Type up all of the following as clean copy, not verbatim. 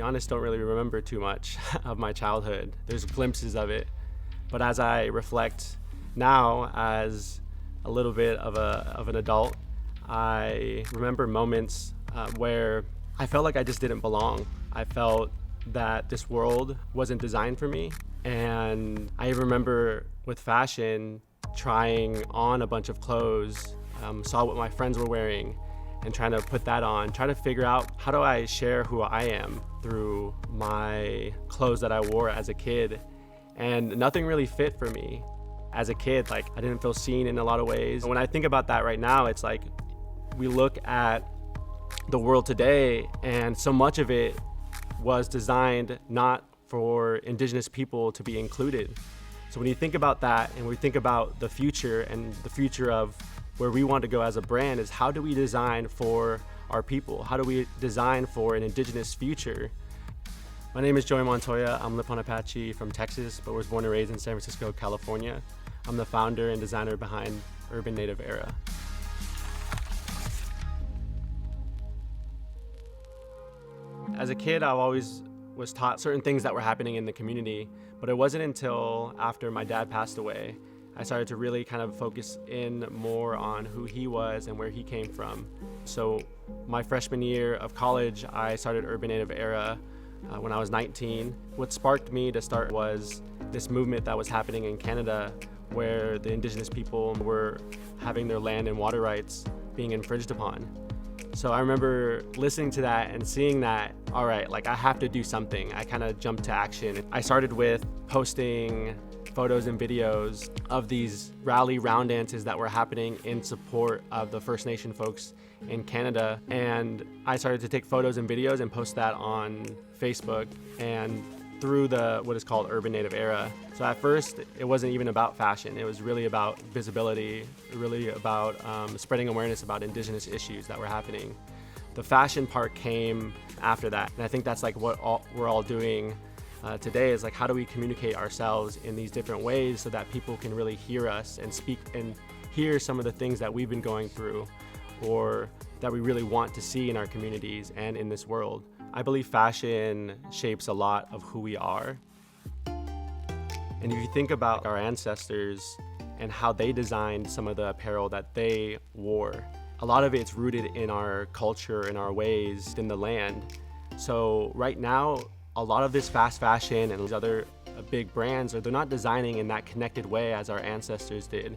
be honest, don't really remember too much of my childhood. There's glimpses of it. But as I reflect now as a little bit of an adult, I remember moments where I felt like I just didn't belong. I felt that this world wasn't designed for me. And I remember with fashion, trying on a bunch of clothes, saw what my friends were wearing and trying to put that on, try to figure out how do I share who I am through my clothes that I wore as a kid. And nothing really fit for me as a kid. Like, I didn't feel seen in a lot of ways. When I think about that right now, it's like we look at the world today and so much of it was designed not for Indigenous people to be included. So when you think about that and we think about the future and the future of where we want to go as a brand, is how do we design for our people? How do we design for an Indigenous future? My name is Joey Montoya. I'm Lipan Apache from Texas, but was born and raised in San Francisco, California. I'm the founder and designer behind Urban Native Era. As a kid, I always was taught certain things that were happening in the community, but it wasn't until after my dad passed away, I started to really kind of focus in more on who he was and where he came from. So my freshman year of college, I started Urban Native Era when I was 19. What sparked me to start was this movement that was happening in Canada where the Indigenous people were having their land and water rights being infringed upon. So I remember listening to that and seeing that, all right, like I have to do something. I kind of jumped to action. I started with posting photos and videos of these rally round dances that were happening in support of the First Nation folks in Canada. And I started to take photos and videos and post that on Facebook and through what is called Urban Native Era. So at first, it wasn't even about fashion. It was really about visibility, really about spreading awareness about Indigenous issues that were happening. The fashion part came after that. And I think that's like what we're all doing today, is like, how do we communicate ourselves in these different ways so that people can really hear us and speak and hear some of the things that we've been going through or that we really want to see in our communities and in this world. I believe fashion shapes a lot of who we are. And if you think about our ancestors and how they designed some of the apparel that they wore, a lot of it's rooted in our culture and our ways in the land. So right now, a lot of this fast fashion and these other big brands, they're not designing in that connected way as our ancestors did.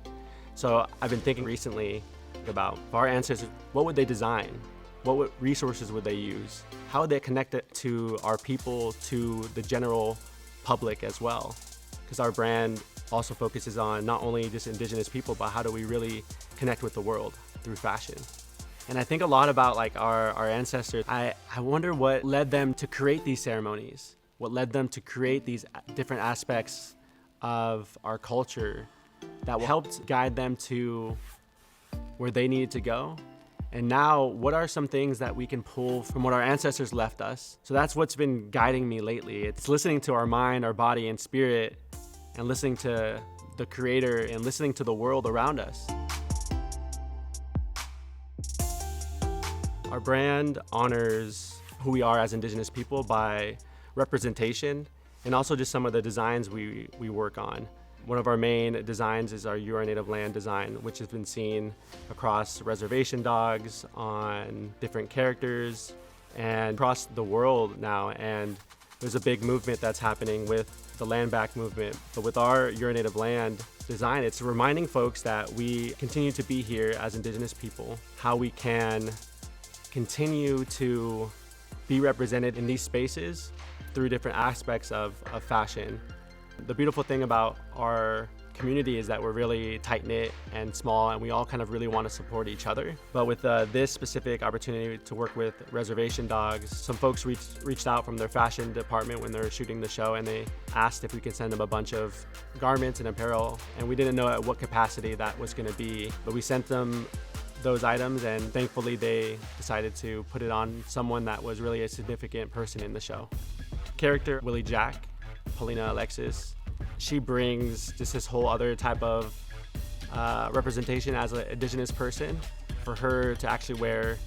So I've been thinking recently about our ancestors, what would they design? What resources would they use? How would they connect it to our people, to the general public as well? Because our brand also focuses on not only just Indigenous people, but how do we really connect with the world through fashion? And I think a lot about like our ancestors. I wonder what led them to create these ceremonies, what led them to create these different aspects of our culture that helped guide them to where they needed to go. And now, what are some things that we can pull from what our ancestors left us? So that's what's been guiding me lately. It's listening to our mind, our body, and spirit, and listening to the Creator and listening to the world around us. Our brand honors who we are as Indigenous people by representation and also just some of the designs we work on. One of our main designs is our You Are Native Land design, which has been seen across reservation dogs, on different characters, and across the world now. And there's a big movement that's happening with the land back movement. But with our You Are Native Land design, it's reminding folks that we continue to be here as Indigenous people, how we can continue to be represented in these spaces through different aspects of fashion. The beautiful thing about our community is that we're really tight-knit and small, and we all kind of really want to support each other. But with this specific opportunity to work with reservation dogs, some folks reached out from their fashion department when they were shooting the show, and they asked if we could send them a bunch of garments and apparel, and we didn't know at what capacity that was going to be, but we sent them those items, and thankfully they decided to put it on someone that was really a significant person in the show. Character Willie Jack, Paulina Alexis, she brings just this whole other type of representation as an Indigenous person. For her to actually wear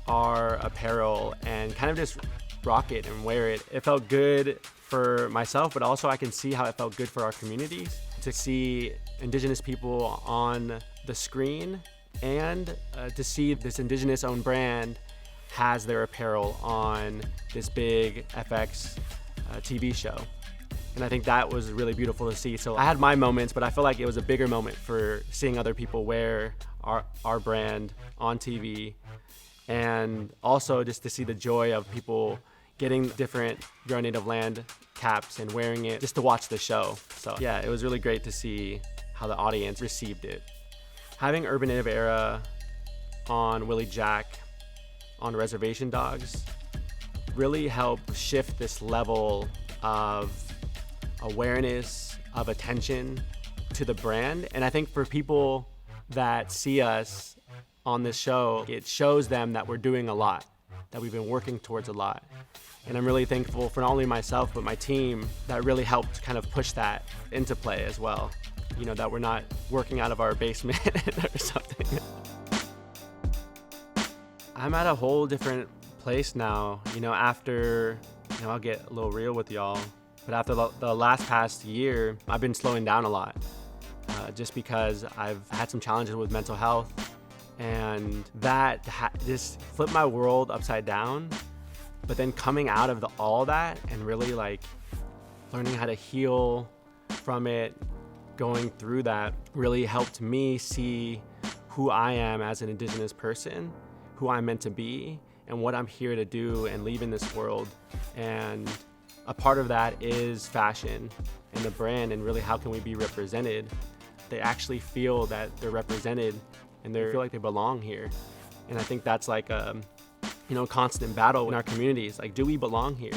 our apparel and kind of just rock it and wear it. It felt good for myself, but also I can see how it felt good for our communities to see Indigenous people on the screen and to see this Indigenous owned brand has their apparel on this big FX TV show. And I think that was really beautiful to see. So I had my moments, but I feel like it was a bigger moment for seeing other people wear our brand on TV, and also just to see the joy of people getting different Grow Native Land caps and wearing it just to watch the show. So yeah, it was really great to see how the audience received it. Having Urban Native Era on Willie Jack on Reservation Dogs really helped shift this level of awareness, of attention to the brand. And I think for people that see us on this show, it shows them that we're doing a lot, that we've been working towards a lot. And I'm really thankful for not only myself, but my team that really helped kind of push that into play as well. You know, that we're not working out of our basement or something. I'm at a whole different place now, you know, after, you know, I'll get a little real with y'all, but after the past year, I've been slowing down a lot. Just because I've had some challenges with mental health, and that just flipped my world upside down. But then coming out of all that and really like learning how to heal from it, going through that really helped me see who I am as an Indigenous person, who I'm meant to be, and what I'm here to do and leave in this world. And a part of that is fashion and the brand, and really how can we be represented. They actually feel that they're represented and they feel like they belong here. And I think that's like a, you know, constant battle in our communities. Like, do we belong here?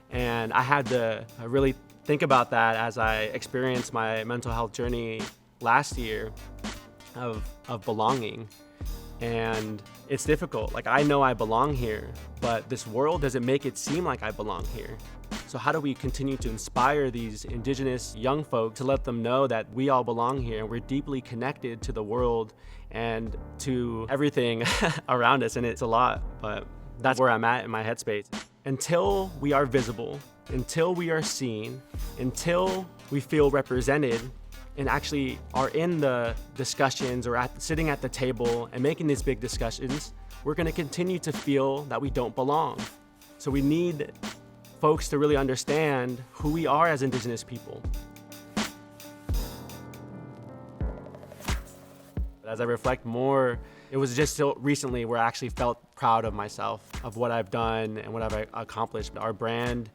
And I had to really think about that as I experienced my mental health journey last year of belonging. And it's difficult. Like, I know I belong here, but this world doesn't make it seem like I belong here. So how do we continue to inspire these Indigenous young folk to let them know that we all belong here and we're deeply connected to the world and to everything around us? And it's a lot, but that's where I'm at in my headspace. Until we are visible, until we are seen, until we feel represented and actually are in the discussions or sitting at the table and making these big discussions, we're gonna continue to feel that we don't belong. So we need folks to really understand who we are as Indigenous people. As I reflect more, it was just so recently where I actually felt proud of myself, of what I've done and what I've accomplished. Our brand,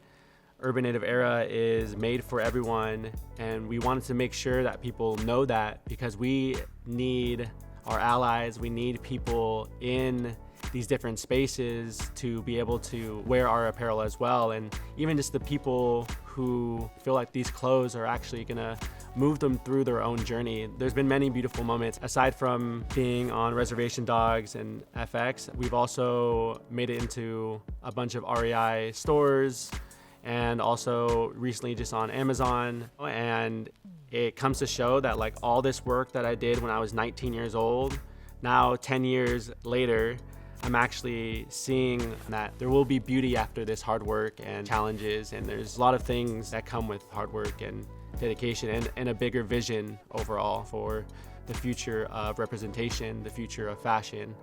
Urban Native Era, is made for everyone, and we wanted to make sure that people know that, because we need our allies, we need people in these different spaces to be able to wear our apparel as well. And even just the people who feel like these clothes are actually gonna move them through their own journey. There's been many beautiful moments. Aside from being on Reservation Dogs and FX, we've also made it into a bunch of REI stores, and also recently just on Amazon. And it comes to show that like all this work that I did when I was 19 years old, now 10 years later, I'm actually seeing that there will be beauty after this hard work and challenges, and there's a lot of things that come with hard work and dedication, and a bigger vision overall for the future of representation, the future of fashion.